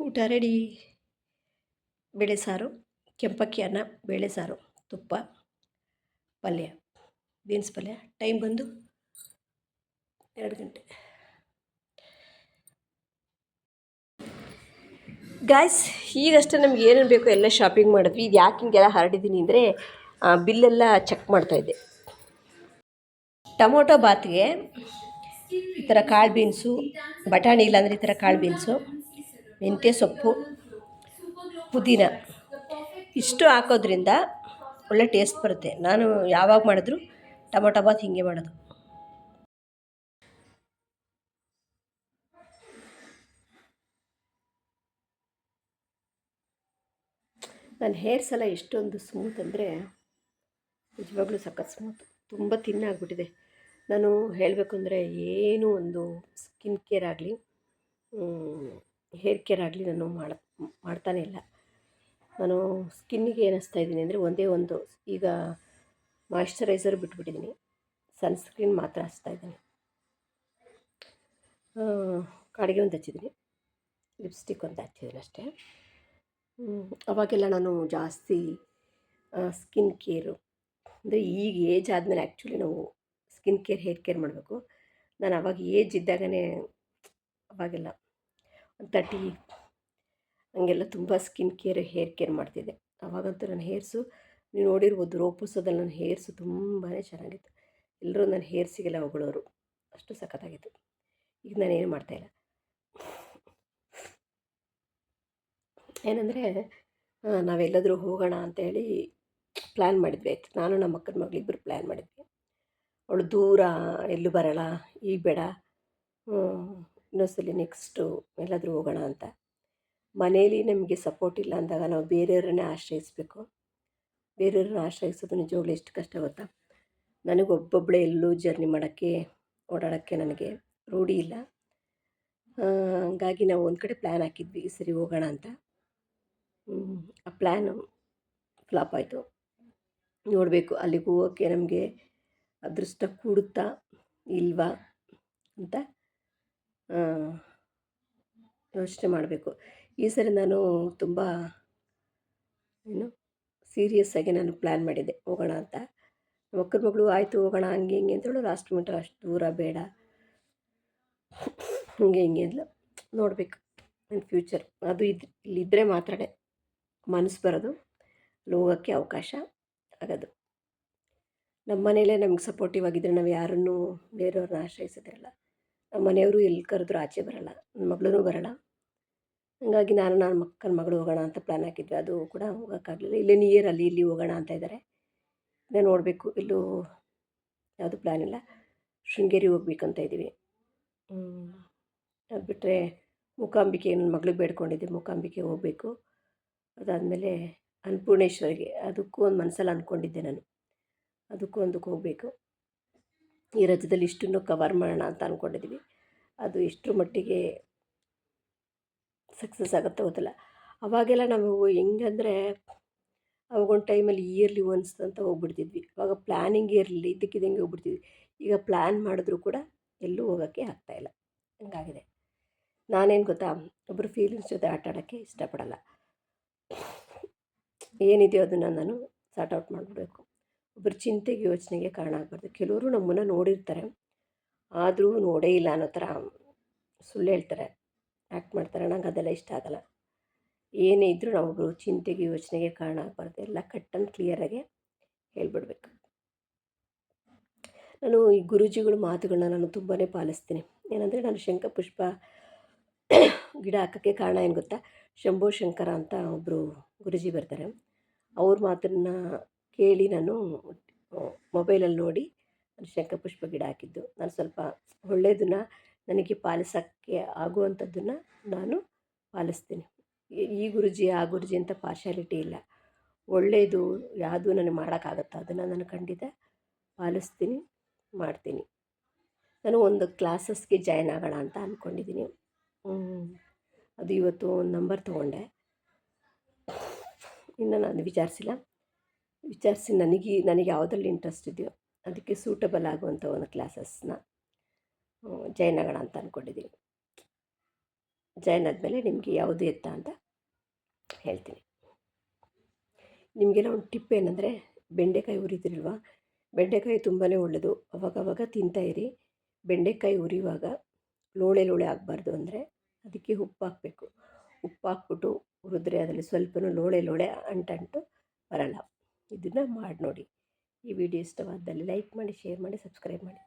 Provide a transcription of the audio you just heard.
ಊಟ ರೆಡಿ. ಬೇಳೆ ಸಾರು, ಕೆಂಪಕ್ಕಿ ಅನ್ನ, ಬೇಳೆ ಸಾರು, ತುಪ್ಪ, ಪಲ್ಯ, ಬೀನ್ಸ್ ಪಲ್ಯ. ಟೈಮ್ ಬಂದು 2 ಗಂಟೆ. ಗಾಯ್ಸ್, ಈಗಷ್ಟೇ ನಮ್ಗೆ ಏನೇನು ಬೇಕೋ ಎಲ್ಲ ಶಾಪಿಂಗ್ ಮಾಡಿದ್ವಿ. ಇದು ಯಾಕೆ ಹಿಂಗೆಲ್ಲ ಹರಡಿದ್ದೀನಿ ಅಂದರೆ ಬಿಲ್ಲೆಲ್ಲ ಚೆಕ್ ಮಾಡ್ತಾಯಿದ್ದೆ. ಟೊಮೊಟೊ ಬಾತ್ಗೆ ಈ ಥರ ಕಾಳು ಬೀನ್ಸು, ಬಟಾಣಿ ಇಲ್ಲಾಂದರೆ ಈ ಥರ ಕಾಳು ಬೀನ್ಸು, ಮೆಂತ್ಯ ಸೊಪ್ಪು, ಪುದೀನ ಇಷ್ಟು ಹಾಕೋದ್ರಿಂದ ಒಳ್ಳೆ ಟೇಸ್ಟ್ ಬರುತ್ತೆ. ನಾನು ಯಾವಾಗ ಮಾಡಿದ್ರು ಟೊಮೊಟೊ ಬಾತ್ ಹೀಗೆ ಮಾಡೋದು. ನನ್ನ ಹೇರ್ಸ್ ಎಲ್ಲ ಎಷ್ಟೊಂದು ಸ್ಮೂತ್ ಅಂದರೆ ನಿಜವಾಗ್ಲೂ ಸಖತ್ ಸ್ಮೂತ್, ತುಂಬ ತಿನ್ನಾಗ್ಬಿಟ್ಟಿದೆ. ನಾನು ಹೇಳಬೇಕು ಅಂದರೆ ಏನೂ ಒಂದು ಸ್ಕಿನ್ ಕೇರ್ ಆಗಲಿ ಹೇರ್ ಕೇರ್ ಆಗಲಿ ನಾನು ಮಾಡ್ತಾನೇ ಇಲ್ಲ. ನಾನು ಸ್ಕಿನ್ನಿಗೆ ಏನಿಸ್ತಾ ಇದ್ದೀನಿ ಅಂದರೆ ಒಂದೇ ಒಂದು, ಈಗ ಮಾಯ್ಶ್ಚರೈಸರ್ ಬಿಟ್ಬಿಟ್ಟಿದ್ದೀನಿ, ಸನ್ಸ್ಕ್ರೀನ್ ಮಾತ್ರ ಹಚ್ತಾ ಇದ್ದೀನಿ. ಕಾಡಿಗೆ ಒಂದು ಹಚ್ಚಿದ್ದೀನಿ, ಲಿಪ್ಸ್ಟಿಕ್ ಒಂದು ಹಚ್ಚಿದ್ದೀನಿ ಅಷ್ಟೇ. ಅವಾಗೆಲ್ಲ ನಾನು ಜಾಸ್ತಿ ಸ್ಕಿನ್ ಕೇರು ಅಂದರೆ ಈಗ ಏಜ್ ಆದಮೇಲೆ ಆ್ಯಕ್ಚುಲಿ ನಾವು ಸ್ಕಿನ್ ಕೇರ್ ಹೇರ್ ಕೇರ್ ಮಾಡಬೇಕು. ನಾನು ಅವಾಗ ಏಜ್ ಇದ್ದಾಗಲೇ ಅವಾಗೆಲ್ಲ 30 ಹಂಗೆಲ್ಲ ತುಂಬ ಸ್ಕಿನ್ ಕೇರ್ ಹೇರ್ ಕೇರ್ ಮಾಡ್ತಿದ್ದೆ. ಅವಾಗಂತೂ ನನ್ನ ಹೇರ್ಸು ನೀವು ನೋಡಿರ್ಬೋದು, ರೋಪುಸದಲ್ಲಿ ನನ್ನ ಹೇರ್ಸು ತುಂಬಾ ಚೆನ್ನಾಗಿತ್ತು. ಎಲ್ಲರೂ ನನ್ನ ಹೇರ್ಸಿಗೆಲ್ಲ ಹೊಗಳೋರು, ಅಷ್ಟು ಸಖತ್ತಾಗಿತ್ತು. ಈಗ ನಾನೇನು ಮಾಡ್ತಾಯಿಲ್ಲ. ಏನಂದರೆ ನಾವೆಲ್ಲಾದರೂ ಹೋಗೋಣ ಅಂತೇಳಿ ಪ್ಲ್ಯಾನ್ ಮಾಡಿದ್ವಿ. ಆಯಿತು, ನಾನು ನಮ್ಮ ಅಕ್ಕನ ಮಗಳಿಬ್ಬರು ಪ್ಲ್ಯಾನ್ ಮಾಡಿದ್ವಿ. ಅವಳು ದೂರ ಎಲ್ಲೂ ಬರೋಲ್ಲ, ಈಗ ಬೇಡ, ಇನ್ನೊಂದ್ಸಲಿ ನೆಕ್ಸ್ಟು ಎಲ್ಲಾದರೂ ಹೋಗೋಣ ಅಂತ. ಮನೇಲಿ ನಮಗೆ ಸಪೋರ್ಟ್ ಇಲ್ಲ ಅಂದಾಗ ನಾವು ಬೇರೆಯವ್ರನ್ನೇ ಆಶ್ರಯಿಸಬೇಕು. ಬೇರೆಯವ್ರನ್ನ ಆಶ್ರಯಿಸೋದು ನಿಜವಾಗ್ಲೂ ಎಷ್ಟು ಕಷ್ಟ ಗೊತ್ತಾ. ನನಗೊಬ್ಬೊಬ್ಬಳೇ ಎಲ್ಲೂ ಜರ್ನಿ ಮಾಡೋಕ್ಕೆ ಓಡಾಡೋಕ್ಕೆ ನನಗೆ ರೂಢಿ ಇಲ್ಲ. ಹಂಗಾಗಿ ನಾವು ಒಂದು ಕಡೆ ಪ್ಲ್ಯಾನ್ ಹಾಕಿದ್ವಿ, ಸರಿ ಹೋಗೋಣ ಅಂತ. ಆ ಪ್ಲ್ಯಾನು ಫ್ಲಾಪ್ ಆಯಿತು. ನೋಡಬೇಕು ಅಲ್ಲಿಗೆ ಹೋಗೋಕ್ಕೆ ನಮಗೆ ಅದೃಷ್ಟ ಕೂಡುತ್ತಾ ಇಲ್ವಾ ಅಂತ ಯೋಚನೆ ಮಾಡಬೇಕು. ಈ ಸರಿ ನಾನು ತುಂಬ ಸೀರಿಯಸ್ಸಾಗಿ ನಾನು ಪ್ಲ್ಯಾನ್ ಮಾಡಿದ್ದೆ ಹೋಗೋಣ ಅಂತ. ನಮ್ಮ ಅಕ್ಕನ ಮಗಳು ಆಯಿತು ಹೋಗೋಣ ಹಂಗೆ ಹಿಂಗೆ ಅಂತೇಳು. ಲಾಸ್ಟ್ ಮಿನಿಟ್ ಅಷ್ಟು ದೂರ ಬೇಡ ಹಂಗೆ ಹಿಂಗೆ ಅಂದ್ಲು. ನೋಡಬೇಕು ನನ್ನ ಫ್ಯೂಚರ್, ಅದು ಇಲ್ಲಿದ್ದರೆ ಮಾತ್ರನೇ ಮನಸ್ಸು ಬರೋದು, ಅಲ್ಲಿ ಹೋಗೋಕ್ಕೆ ಅವಕಾಶ ಆಗೋದು. ನಮ್ಮ ಮನೇಲೇ ನಮ್ಗೆ ಸಪೋರ್ಟಿವ್ ಆಗಿದ್ದರೆ ನಾವು ಯಾರನ್ನೂ ಬೇರೆಯವ್ರನ್ನ ಆಶ್ರಯಿಸೋದಿರಲ್ಲ. ನಮ್ಮ ಮನೆಯವರು ಎಲ್ಲಿ ಕರೆದ್ರೂ ಆಚೆ ಬರೋಲ್ಲ, ನನ್ನ ಮಗಳೂ ಬರೋಲ್ಲ. ಹಾಗಾಗಿ ನನ್ನ ಅಕ್ಕನ ಮಗಳು ಹೋಗೋಣ ಅಂತ ಪ್ಲ್ಯಾನ್ ಹಾಕಿದ್ವಿ. ಅದು ಕೂಡ ಹೋಗೋಕ್ಕಾಗಲಿಲ್ಲ. ಇಲ್ಲೇ ನಿಯರಲ್ಲಿ ಇಲ್ಲಿ ಹೋಗೋಣ ಅಂತ ಇದ್ದಾರೆ. ಇನ್ನು ನೋಡಬೇಕು, ಎಲ್ಲೂ ಯಾವುದು ಪ್ಲ್ಯಾನ್ ಇಲ್ಲ. ಶೃಂಗೇರಿ ಹೋಗ್ಬೇಕಂತ ಇದ್ದೀವಿ. ಅದು ಬಿಟ್ಟರೆ ಮೂಕಾಂಬಿಕೆ ನನ್ನ ಮಗಳಿಗೆ ಬೇಡ್ಕೊಂಡಿದ್ದೆ, ಮೂಕಾಂಬಿಕೆ ಹೋಗಬೇಕು. ಅದಾದಮೇಲೆ ಅನ್ನಪೂರ್ಣೇಶ್ವರಿಗೆ, ಅದಕ್ಕೂ ಒಂದು ಮನಸ್ಸಲ್ಲಿ ಅಂದ್ಕೊಂಡಿದ್ದೆ ನಾನು, ಅದಕ್ಕೂ ಒಂದಕ್ಕೆ ಹೋಗಬೇಕು. ಈ ರಜದಲ್ಲಿ ಇಷ್ಟನ್ನು ಕವರ್ ಮಾಡೋಣ ಅಂತ ಅಂದ್ಕೊಂಡಿದ್ವಿ. ಅದು ಎಷ್ಟರ ಮಟ್ಟಿಗೆ ಸಕ್ಸಸ್ ಆಗುತ್ತೋ ಗೊತ್ತಿಲ್ಲ. ಅವಾಗೆಲ್ಲ ನಾವು ಹೆಂಗಂದರೆ ಅವಾಗೊಂದು ಟೈಮಲ್ಲಿ ಇಯರ್ಲಿ ಒನ್ಸ್ ಅಂತ ಹೋಗ್ಬಿಡ್ತಿದ್ವಿ. ಅವಾಗ ಪ್ಲ್ಯಾನಿಂಗ್ ಇರಲಿ, ಇದ್ದಕ್ಕಿದ್ದಂಗೆ ಹೋಗ್ಬಿಡ್ತಿದ್ವಿ. ಈಗ ಪ್ಲ್ಯಾನ್ ಮಾಡಿದ್ರೂ ಕೂಡ ಎಲ್ಲೂ ಹೋಗೋಕ್ಕೆ ಆಗ್ತಾಯಿಲ್ಲ, ಹಂಗಾಗಿದೆ. ನಾನೇನು ಗೊತ್ತಾ, ಒಬ್ಬರು ಫೀಲಿಂಗ್ಸ್ ಜೊತೆ ಆಟ ಆಡೋಕ್ಕೆ ಇಷ್ಟಪಡಲ್ಲ. ಏನಿದೆಯೋ ಅದನ್ನು ನಾನು ಸಾರ್ಟ್ ಔಟ್ ಮಾಡಿಬಿಡ್ಬೇಕು. ಒಬ್ಬರು ಚಿಂತೆಗೆ ಯೋಚನೆಗೆ ಕಾರಣ ಆಗಬಾರ್ದು. ಕೆಲವರು ನಮ್ಮನ್ನು ನೋಡಿರ್ತಾರೆ, ಆದರೂ ನೋಡೇ ಇಲ್ಲ ಅನ್ನೋ ಥರ ಸುಳ್ಳು ಹೇಳ್ತಾರೆ, ಆ್ಯಕ್ಟ್ ಮಾಡ್ತಾರೆ. ನಂಗೆ ಅದೆಲ್ಲ ಇಷ್ಟ ಆಗೋಲ್ಲ. ಏನೇ ಇದ್ದರೂ ನಾವೊಬ್ಬರು ಚಿಂತೆಗೆ ಯೋಚನೆಗೆ ಕಾರಣ ಆಗಬಾರ್ದು. ಎಲ್ಲ ಕಟ್ ಆ್ಯಂಡ್ ಕ್ಲಿಯರಾಗೆ ಹೇಳ್ಬಿಡ್ಬೇಕು. ನಾನು ಈ ಗುರೂಜಿಗಳ ಮಾತುಗಳನ್ನ ನಾನು ತುಂಬಾ ಪಾಲಿಸ್ತೀನಿ. ಏನಂದರೆ ನಾನು ಶಂಖಪುಷ್ಪ ಗಿಡ ಹಾಕೋಕ್ಕೆ ಕಾರಣ ಏನು ಗೊತ್ತಾ, ಶಂಭೋ ಶಂಕರ ಅಂತ ಒಬ್ಬರು ಗುರೂಜಿ ಬರ್ತಾರೆ. ಅವ್ರ ಮಾತನ್ನು ಕೇಳಿ ನಾನು ಮೊಬೈಲಲ್ಲಿ ನೋಡಿ ನಾನು ಶಂಖಪುಷ್ಪ ಗಿಡ ಹಾಕಿದ್ದು. ನಾನು ಸ್ವಲ್ಪ ಒಳ್ಳೆಯದನ್ನು, ನನಗೆ ಪಾಲಿಸೋಕ್ಕೆ ಆಗುವಂಥದ್ದನ್ನು ನಾನು ಪಾಲಿಸ್ತೀನಿ. ಈ ಗುರೂಜಿ ಆ ಗುರೂಜಿ ಅಂತ ಪಾರ್ಶಾಲಿಟಿ ಇಲ್ಲ. ಒಳ್ಳೆಯದು ಯಾವುದು ನನಗೆ ಮಾಡೋಕ್ಕಾಗತ್ತೋ ಅದನ್ನು ನಾನು ಖಂಡಿತ ಪಾಲಿಸ್ತೀನಿ, ಮಾಡ್ತೀನಿ. ನಾನು ಒಂದು ಕ್ಲಾಸಸ್ಗೆ ಜಾಯ್ನ್ ಆಗೋಣ ಅಂತ ಅಂದ್ಕೊಂಡಿದ್ದೀನಿ. ಅದು ಇವತ್ತು ಒಂದು ನಂಬರ್ ತೊಗೊಂಡೆ. ಇನ್ನು ನಾನು ವಿಚಾರಿಸಿ ನನಗೆ ಯಾವುದ್ರಲ್ಲಿ ಇಂಟ್ರೆಸ್ಟ್ ಇದೆಯೋ ಅದಕ್ಕೆ ಸೂಟಬಲ್ ಆಗುವಂಥ ಒಂದು ಕ್ಲಾಸಸ್ನ ಜಾಯ್ನ್ ಆಗೋಣ ಅಂತ ಅಂದ್ಕೊಂಡಿದ್ದೀನಿ. ಜಾಯ್ನ್ ಆದಮೇಲೆ ನಿಮಗೆ ಯಾವುದು ಎತ್ತ ಅಂತ ಹೇಳ್ತೀನಿ. ನಿಮಗೆಲ್ಲ ಒಂದು ಟಿಪ್ ಏನಂದರೆ, ಬೆಂಡೆಕಾಯಿ ಉರಿತಿರಲ್ವ, ಬೆಂಡೆಕಾಯಿ ತುಂಬಾ ಒಳ್ಳೆಯದು. ಅವಾಗವಾಗ ತಿಂತಾಯಿರಿ. ಬೆಂಡೆಕಾಯಿ ಉರಿಯುವಾಗ ಲೋಳೆ ಲೋಳೆ ಆಗಬಾರ್ದು ಅಂದರೆ ಅದಕ್ಕೆ ಉಪ್ಪು ಹಾಕಬೇಕು. ಉಪ್ಪು ಹಾಕ್ಬಿಟ್ಟು ಹುರಿದ್ರೆ ಅದರಲ್ಲಿ ಸ್ವಲ್ಪನೂ ಲೋಳೆ ಲೋಳೆ ಅಂಟಂಟು ಬರಲ್ಲ. ಇದನ್ನು ಮಾಡಿ ನೋಡಿ. ಈ ವಿಡಿಯೋ ಇಷ್ಟವಾದಲ್ಲಿ ಲೈಕ್ ಮಾಡಿ, ಶೇರ್ ಮಾಡಿ, ಸಬ್ಸ್ಕ್ರೈಬ್ ಮಾಡಿ.